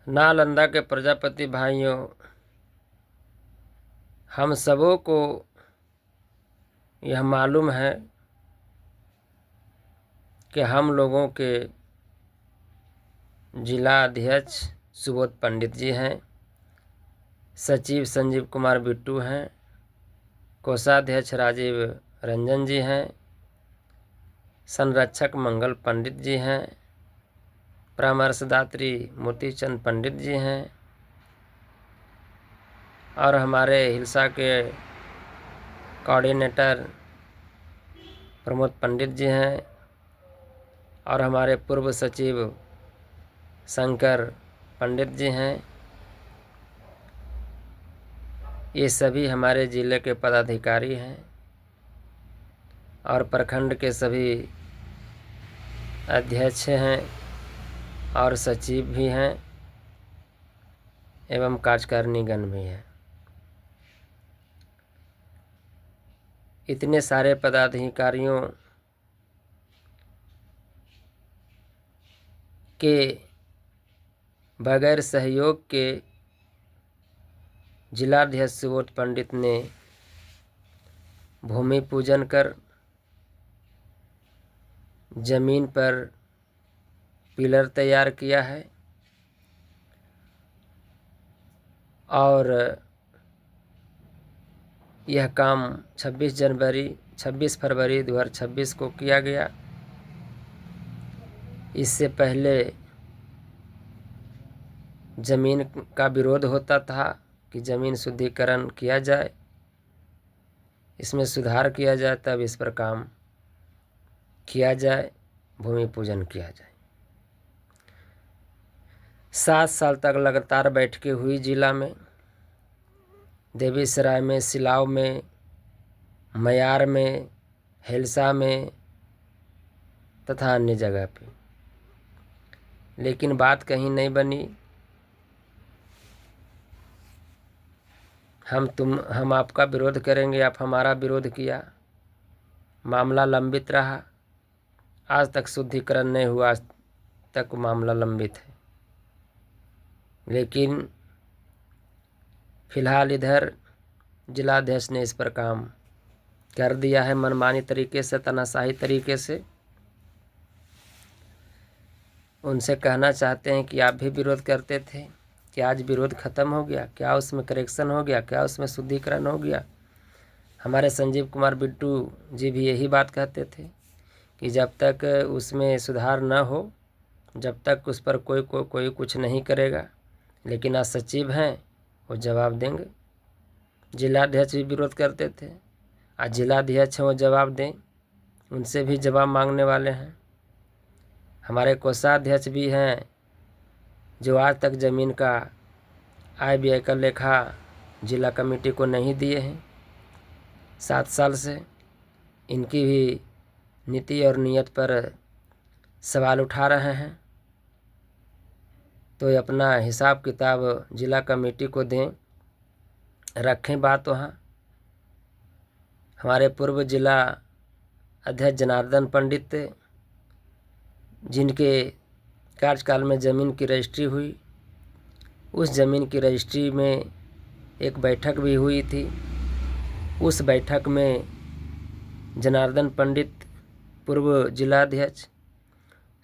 नालंदा के प्रजापति भाइयों, हम सबों को यह मालूम है कि हम लोगों के जिला अध्यक्ष सुबोध पंडित जी हैं, सचिव संजीव कुमार बिट्टू हैं, कोषाध्यक्ष राजीव रंजन जी हैं, संरक्षक मंगल पंडित जी हैं, परामर्शदात्री मोतीचंद पंडित जी हैं और हमारे हिलसा के कोऑर्डिनेटर प्रमोद पंडित जी हैं और हमारे पूर्व सचिव शंकर पंडित जी हैं। ये सभी हमारे ज़िले के पदाधिकारी हैं और प्रखंड के सभी अध्यक्ष हैं और सचिव भी हैं एवं कार्यकारिणीगण भी हैं। इतने सारे पदाधिकारियों के बगैर सहयोग के जिलाध्यक्ष सुबोध पंडित ने भूमि पूजन कर जमीन पर पिलर तैयार किया है और यह काम 26 फरवरी 2026 को किया गया। इससे पहले ज़मीन का विरोध होता था कि ज़मीन शुद्धिकरण किया जाए, इसमें सुधार किया जाए, तब इस पर काम किया जाए, भूमि पूजन किया जाए। 7 साल तक लगातार बैठकें हुई जिला में, देवीसराय में, सिलाव में, मयार में, हिलसा में तथा अन्य जगह पे, लेकिन बात कहीं नहीं बनी। हम आपका विरोध करेंगे, आप हमारा विरोध किया, मामला लंबित रहा, आज तक शुद्धिकरण नहीं हुआ, आज तक मामला लंबित है। लेकिन फिलहाल इधर जिलाध्यक्ष ने इस पर काम कर दिया है मनमानी तरीके से, तानाशाही तरीके से। उनसे कहना चाहते हैं कि आप भी विरोध करते थे, क्या आज विरोध खत्म हो गया? क्या उसमें करेक्शन हो गया? क्या उसमें शुद्धिकरण हो गया? हमारे संजीव कुमार बिट्टू जी भी यही बात कहते थे कि जब तक उसमें सुधार न हो, जब तक उस पर कोई कुछ नहीं करेगा। लेकिन आज सचिव हैं, वो जवाब देंगे। जिलाध्यक्ष भी विरोध करते थे, आज जिलाध्यक्ष हैं, वो जवाब दें, उनसे भी जवाब मांगने वाले हैं। हमारे कोषाध्यक्ष भी हैं जो आज तक ज़मीन का आय व्यय का लेखा जिला कमेटी को नहीं दिए हैं। 7 साल से इनकी भी नीति और नियत पर सवाल उठा रहे हैं, तो अपना हिसाब किताब जिला कमेटी को दें, रखें बात वहाँ। हमारे पूर्व जिला अध्यक्ष जनार्दन पंडित, जिनके कार्यकाल में ज़मीन की रजिस्ट्री हुई, उस ज़मीन की रजिस्ट्री में एक बैठक भी हुई थी। उस बैठक में जनार्दन पंडित पूर्व जिलाध्यक्ष,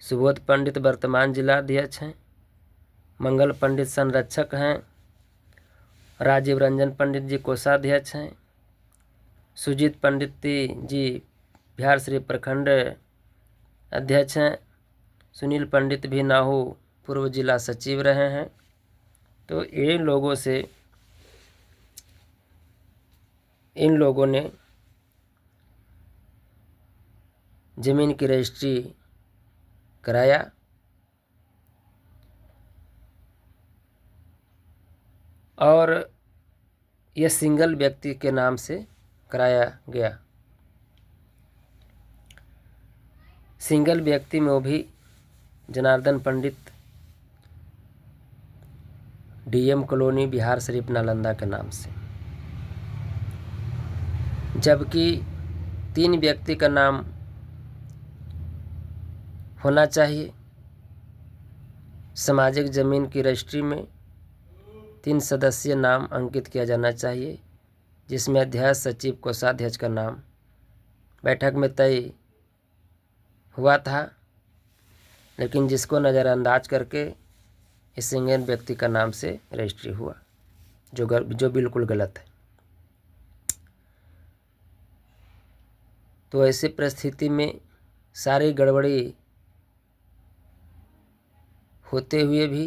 सुबोध पंडित वर्तमान जिलाध्यक्ष हैं, मंगल पंडित संरक्षक हैं, राजीव रंजन पंडित जी कोषाध्यक्ष हैं, सुजीत पंडित जी बिहार शरीफ प्रखंड अध्यक्ष हैं, सुनील पंडित भी नाहू पूर्व जिला सचिव रहे हैं। तो इन लोगों ने ज़मीन की रजिस्ट्री कराया और यह सिंगल व्यक्ति के नाम से कराया गया। सिंगल व्यक्ति में वो भी जनार्दन पंडित, डीएम कॉलोनी, बिहार शरीफ, नालंदा के नाम से, जबकि 3 व्यक्ति का नाम होना चाहिए। सामाजिक जमीन की रजिस्ट्री में 3 सदस्यीय नाम अंकित किया जाना चाहिए, जिसमें अध्यक्ष, सचिव, कोषाध्यक्ष का नाम बैठक में तय हुआ था, लेकिन जिसको नज़रअंदाज करके इस इंडियन व्यक्ति का नाम से रजिस्ट्री हुआ, जो बिल्कुल गलत है। तो ऐसी परिस्थिति में सारी गड़बड़ी होते हुए भी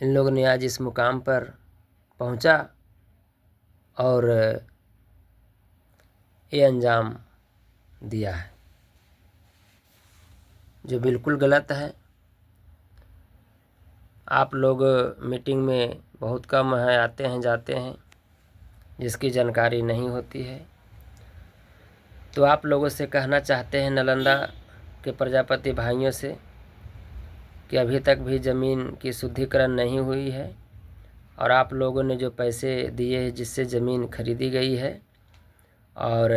इन लोगों ने आज इस मुकाम पर पहुंचा और ये अंजाम दिया है, जो बिल्कुल गलत है। आप लोग मीटिंग में बहुत कम है, आते हैं जाते हैं, जिसकी जानकारी नहीं होती है। तो आप लोगों से कहना चाहते हैं, नालंदा के प्रजापति भाइयों से, कि अभी तक भी ज़मीन की शुद्धिकरण नहीं हुई है और आप लोगों ने जो पैसे दिए हैं जिससे ज़मीन खरीदी गई है, और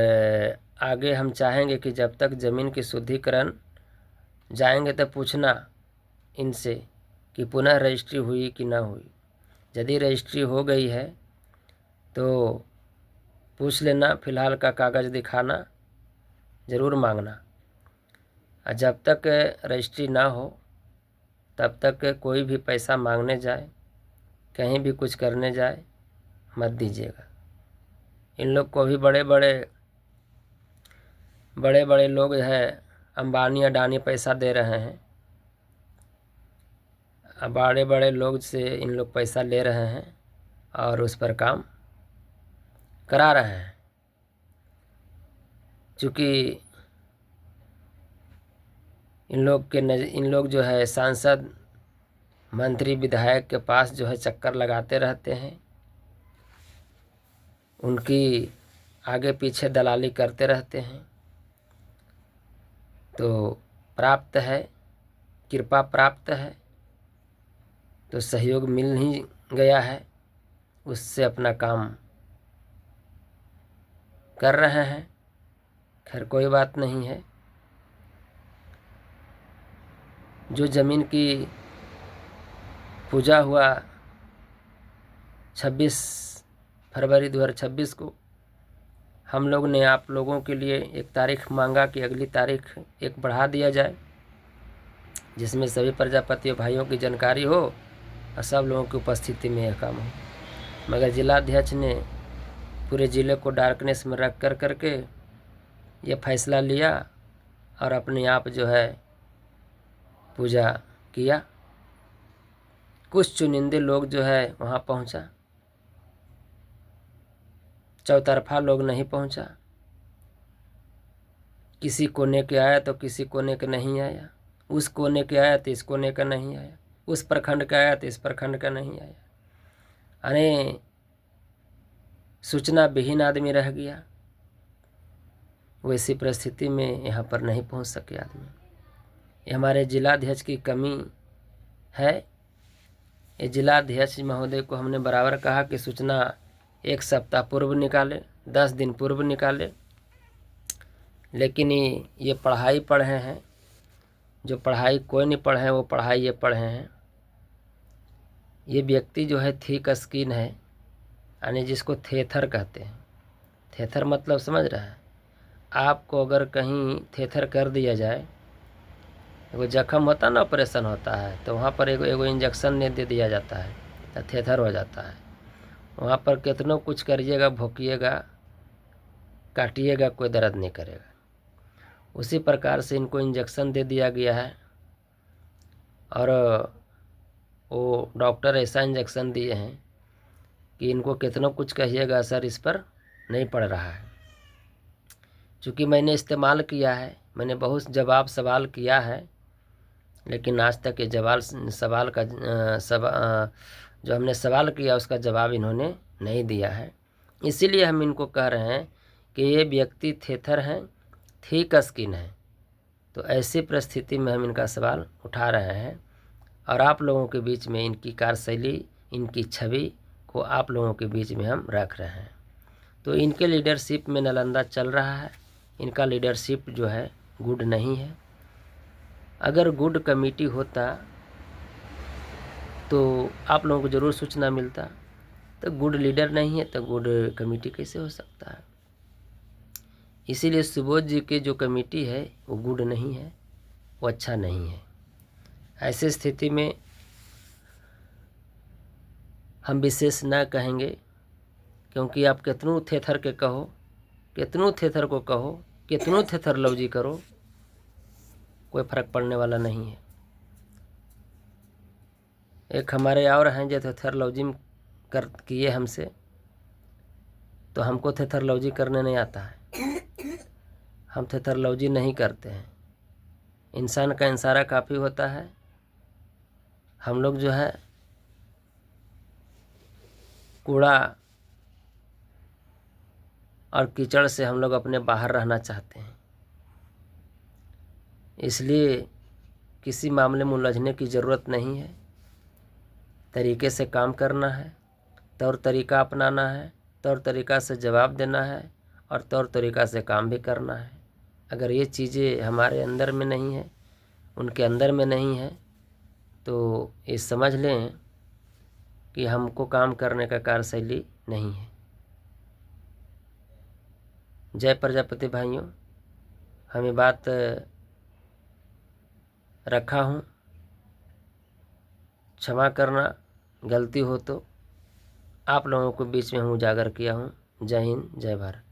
आगे हम चाहेंगे कि जब तक ज़मीन की शुद्धिकरण जाएंगे तो पूछना इनसे कि पुनः रजिस्ट्री हुई कि ना हुई। यदि रजिस्ट्री हो गई है तो पूछ लेना, फ़िलहाल का कागज़ दिखाना ज़रूर मांगना। और जब तक रजिस्ट्री ना हो तब तक कोई भी पैसा मांगने जाए, कहीं भी कुछ करने जाए, मत दीजिएगा। इन लोग को भी बड़े बड़े लोग है, अंबानी अडानी पैसा दे रहे हैं, बड़े बड़े लोग से इन लोग पैसा ले रहे हैं और उस पर काम करा रहे हैं। चूँकि इन लोग जो है सांसद, मंत्री, विधायक के पास जो है चक्कर लगाते रहते हैं, उनकी आगे पीछे दलाली करते रहते हैं। तो प्राप्त है, कृपा प्राप्त है, तो सहयोग मिल ही गया है, उससे अपना काम कर रहे हैं। खैर कोई बात नहीं है। जो ज़मीन की पूजा हुआ 26 फरवरी 2026 को, हम लोग ने आप लोगों के लिए एक तारीख मांगा कि अगली तारीख एक बढ़ा दिया जाए, जिसमें सभी प्रजापति भाइयों की जानकारी हो और सब लोगों की उपस्थिति में यह काम हो। मगर जिलाध्यक्ष ने पूरे ज़िले को डार्कनेस में रख करके ये फैसला लिया और अपने आप जो है पूजा किया। कुछ चुनिंदे लोग जो है वहाँ पहुँचा, चौतरफा लोग नहीं पहुँचा। किसी कोने के आया तो किसी कोने के नहीं आया, उस कोने के आया तो इस कोने का नहीं आया, उस प्रखंड का आया तो इस प्रखंड का नहीं आया। अरे सूचना विहीन आदमी रह गया। वैसी परिस्थिति में यहाँ पर नहीं पहुँच सके आदमी। ये हमारे जिलाध्यक्ष की कमी है। ये जिलाध्यक्ष महोदय को हमने बराबर कहा कि सूचना 1 सप्ताह पूर्व निकाले, 10 दिन पूर्व निकाले, लेकिन ये पढ़ाई पढ़े हैं। जो पढ़ाई कोई नहीं पढ़े हैं, वो पढ़ाई ये पढ़े हैं। ये व्यक्ति जो है थिक स्किन है, यानी जिसको थेथर कहते हैं। थेथर मतलब समझ रहा है? आपको अगर कहीं थेथर कर दिया जाए, वो जख्म होता ना, ऑपरेशन होता है, तो वहाँ पर एगो इंजेक्शन दे दिया जाता है तो थेथर हो जाता है। वहाँ पर कितनों कुछ करिएगा, भोंकिएगा, काटिएगा, कोई दर्द नहीं करेगा। उसी प्रकार से इनको इंजेक्शन दे दिया गया है और वो डॉक्टर ऐसा इंजेक्शन दिए हैं कि इनको कितनों कुछ कहिएगा, असर इस पर नहीं पड़ रहा है। चूँकि मैंने इस्तेमाल किया है, मैंने बहुत जवाब सवाल किया है, लेकिन आज तक ये सवाल का जो हमने सवाल किया उसका जवाब इन्होंने नहीं दिया है। इसीलिए हम इनको कह रहे हैं कि ये व्यक्ति थेथर हैं, थिक स्किन है। तो ऐसी परिस्थिति में हम इनका सवाल उठा रहे हैं और आप लोगों के बीच में इनकी कार्यशैली, इनकी छवि को आप लोगों के बीच में हम रख रहे हैं। तो इनके लीडरशिप में नालंदा चल रहा है। इनका लीडरशिप जो है गुड नहीं है। अगर गुड कमेटी होता तो आप लोगों को ज़रूर सूचना मिलता। तो गुड लीडर नहीं है तो गुड कमेटी कैसे हो सकता है। इसीलिए सुबोध जी की जो कमेटी है वो गुड नहीं है, वो अच्छा नहीं है। ऐसी स्थिति में हम विशेष न कहेंगे, क्योंकि आप कितनों थेथर के कहो, कितनों थेथर को कहो, कितनों थेथर लौजी करो, कोई फर्क पड़ने वाला नहीं है। एक हमारे और हैं जो थेथर लौजी कर किए हमसे, तो हमको थेथर लौजी करने नहीं आता है, हम थेथर लौजी नहीं करते हैं। इंसान का इंसारा काफ़ी होता है। हम लोग जो है कूड़ा और कीचड़ से हम लोग अपने बाहर रहना चाहते हैं। इसलिए किसी मामले में उलझने की ज़रूरत नहीं है। तरीके से काम करना है, तौर तरीका अपनाना है, तौर तरीका से जवाब देना है और तौर तरीका से काम भी करना है। अगर ये चीज़ें हमारे अंदर में नहीं है, उनके अंदर में नहीं है, तो ये समझ लें कि हमको काम करने का कार्यशैली नहीं है। जय प्रजापति भाइयों, हमें बात रखा हूँ, क्षमा करना गलती हो तो। आप लोगों को बीच में हम उजागर किया हूँ। जय हिंद, जय भारत।